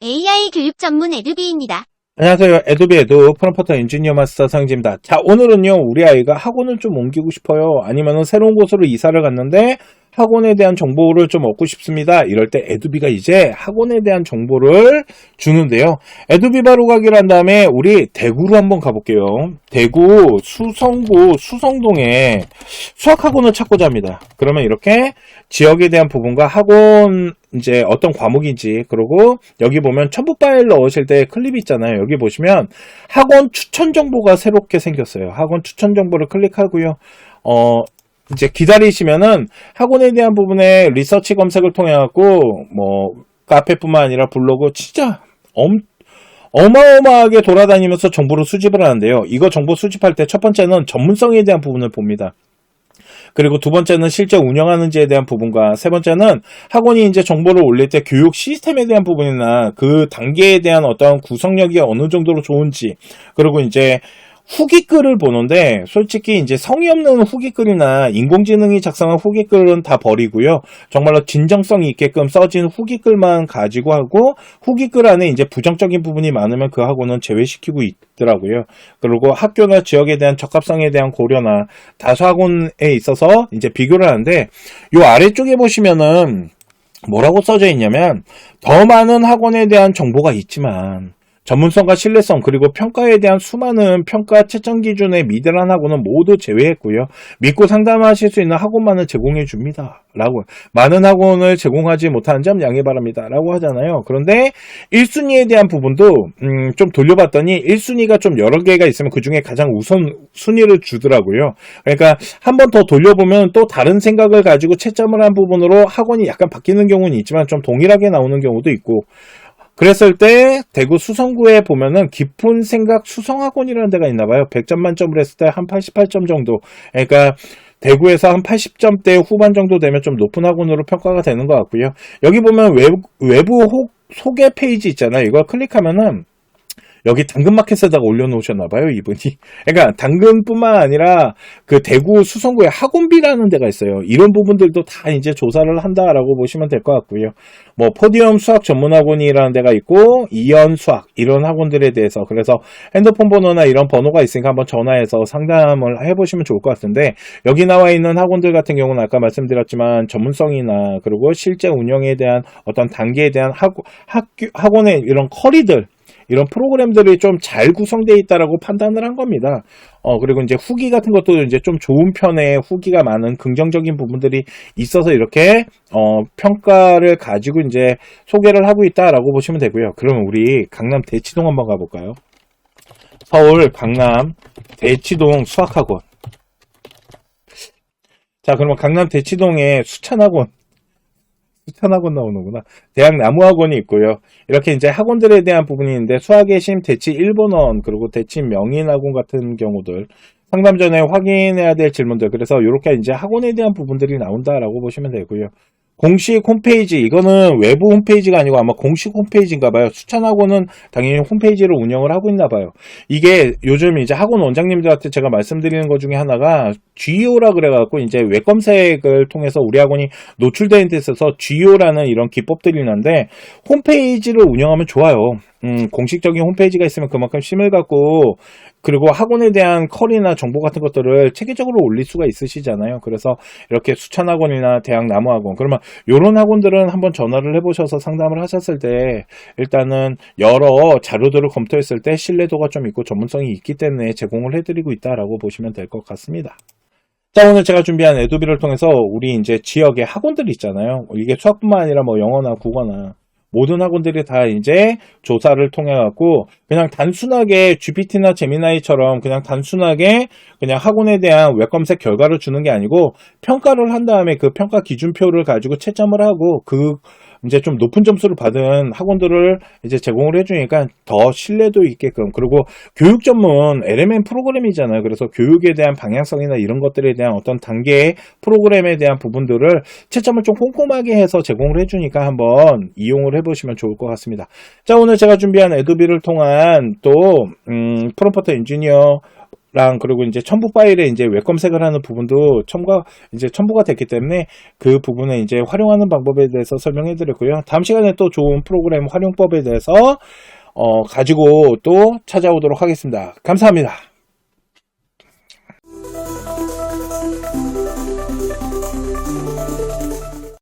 AI 교육 전문 에듀비입니다. 안녕하세요. 에도비 에도 프롬프터 엔지니어 마스터 상지입니다. 자, 오늘은요, 우리 아이가 학원을 좀 옮기고 싶어요. 아니면은 새로운 곳으로 이사를 갔는데 학원에 대한 정보를 좀 얻고 싶습니다. 이럴 때 에도비가 이제 학원에 대한 정보를 주는데요. 에도비 바로 가기를 한 다음에 우리 대구로 한번 가볼게요. 대구 수성구 수성동에 수학학원을 찾고자 합니다. 그러면 이렇게 지역에 대한 부분과 학원 이제 어떤 과목인지, 그리고 여기 보면 첨부 파일 넣으실 때 클립이 있잖아요. 여기 보시면 학원 추천 정보가 새롭게 생겼어요. 학원 추천 정보를 클릭하고요. 이제 기다리시면은 학원에 대한 부분에 리서치 검색을 통해 갖고 뭐 카페뿐만 아니라 블로그 진짜 어마어마하게 돌아다니면서 정보를 수집을 하는데요. 이거 정보 수집할 때 첫 번째는 전문성에 대한 부분을 봅니다. 그리고 두 번째는 실제 운영하는지에 대한 부분과 세 번째는 학원이 이제 정보를 올릴 때 교육 시스템에 대한 부분이나 그 단계에 대한 어떤 구성력이 어느 정도로 좋은지, 그리고 이제 후기글을 보는데 솔직히 이제 성의 없는 후기글이나 인공지능이 작성한 후기글은 다 버리고요. 정말로 진정성이 있게끔 써진 후기글만 가지고 하고, 후기글 안에 이제 부정적인 부분이 많으면 그 학원은 제외시키고 있더라고요. 그리고 학교나 지역에 대한 적합성에 대한 고려나 다수 학원에 있어서 이제 비교를 하는데, 요 아래쪽에 보시면은 뭐라고 써져 있냐면, 더 많은 학원에 대한 정보가 있지만 전문성과 신뢰성, 그리고 평가에 대한 수많은 평가 채점 기준의 미달한 학원은 모두 제외했고요. 믿고 상담하실 수 있는 학원만을 제공해 줍니다. 라고. 많은 학원을 제공하지 못하는 점 양해 바랍니다. 라고 하잖아요. 그런데 1순위에 대한 부분도 좀 돌려봤더니 1순위가 좀 여러 개가 있으면 그 중에 가장 우선 순위를 주더라고요. 그러니까 한 번 더 돌려보면 또 다른 생각을 가지고 채점을 한 부분으로 학원이 약간 바뀌는 경우는 있지만 좀 동일하게 나오는 경우도 있고, 그랬을 때 대구 수성구에 보면은 깊은 생각 수성학원이라는 데가 있나봐요. 100점 만점을 했을 때 한 88점 정도. 그러니까 대구에서 한 80점대 후반 정도 되면 좀 높은 학원으로 평가가 되는 것 같고요. 여기 보면 외부 소개 페이지 있잖아요. 이걸 클릭하면은 여기 당근마켓에다가 올려놓으셨나봐요, 이분이. 그러니까 당근뿐만 아니라 그 대구 수성구에 학원비라는 데가 있어요. 이런 부분들도 다 이제 조사를 한다라고 보시면 될 것 같고요. 뭐 포디움 수학 전문학원이라는 데가 있고 이연 수학 이런 학원들에 대해서, 그래서 핸드폰 번호나 이런 번호가 있으니까 한번 전화해서 상담을 해보시면 좋을 것 같은데, 여기 나와 있는 학원들 같은 경우는 아까 말씀드렸지만 전문성이나 그리고 실제 운영에 대한 어떤 단계에 대한 학원의 이런 커리들, 이런 프로그램들이 좀 잘 구성되어 있다라고 판단을 한 겁니다. 그리고 이제 후기 같은 것도 이제 좀 좋은 편의 후기가 많은 긍정적인 부분들이 있어서 이렇게 평가를 가지고 이제 소개를 하고 있다라고 보시면 되고요. 그러면 우리 강남 대치동 한번 가볼까요? 서울 강남 대치동 수학학원. 자, 그러면 강남 대치동에 수찬학원 나오는구나. 대학 나무학원이 있고요. 이렇게 이제 학원들에 대한 부분이 있는데, 수학의 심, 대치 일본원, 그리고 대치 명인학원 같은 경우들, 상담 전에 확인해야 될 질문들, 그래서 이렇게 이제 학원에 대한 부분들이 나온다라고 보시면 되고요. 공식 홈페이지, 이거는 외부 홈페이지가 아니고 아마 공식 홈페이지인가 봐요. 수찬학원은 당연히 홈페이지를 운영을 하고 있나 봐요. 이게 요즘 이제 학원 원장님들한테 제가 말씀드리는 것 중에 하나가 GEO라 그래갖고 이제 웹 검색을 통해서 우리 학원이 노출되는 데 있어서 GEO라는 이런 기법들이 있는데, 홈페이지를 운영하면 좋아요. 공식적인 홈페이지가 있으면 그만큼 힘을 갖고, 그리고 학원에 대한 컬이나 정보 같은 것들을 체계적으로 올릴 수가 있으시잖아요. 그래서 이렇게 수찬학원이나 대학 나무학원, 그러면 이런 학원들은 한번 전화를 해보셔서 상담을 하셨을 때 일단은 여러 자료들을 검토했을 때 신뢰도가 좀 있고 전문성이 있기 때문에 제공을 해드리고 있다라고 보시면 될 것 같습니다. 자, 오늘 제가 준비한 에도비를 통해서 우리 이제 지역의 학원들 있잖아요. 이게 수학뿐만 아니라 뭐 영어나 국어나 모든 학원들이 다 이제 조사를 통해 갖고 그냥 단순하게 GPT나 제미나이처럼 그냥 단순하게 그냥 학원에 대한 웹 검색 결과를 주는 게 아니고, 평가를 한 다음에 그 평가 기준표를 가지고 채점을 하고 그 이제 좀 높은 점수를 받은 학원들을 이제 제공을 해주니까 더 신뢰도 있게끔, 그리고 교육 전문 LMM 프로그램이잖아요. 그래서 교육에 대한 방향성이나 이런 것들에 대한 어떤 단계의 프로그램에 대한 부분들을 채점을 좀 꼼꼼하게 해서 제공을 해주니까 한번 이용을 해보시면 좋을 것 같습니다. 자, 오늘 제가 준비한 에도비를 통한 또 프롬프터 엔지니어 그리고 이제 첨부 파일에 이제 웹 검색을 하는 부분도 첨부가 됐기 때문에 그 부분에 이제 활용하는 방법에 대해서 설명해 드렸고요. 다음 시간에 또 좋은 프로그램 활용법에 대해서 가지고 또 찾아오도록 하겠습니다. 감사합니다.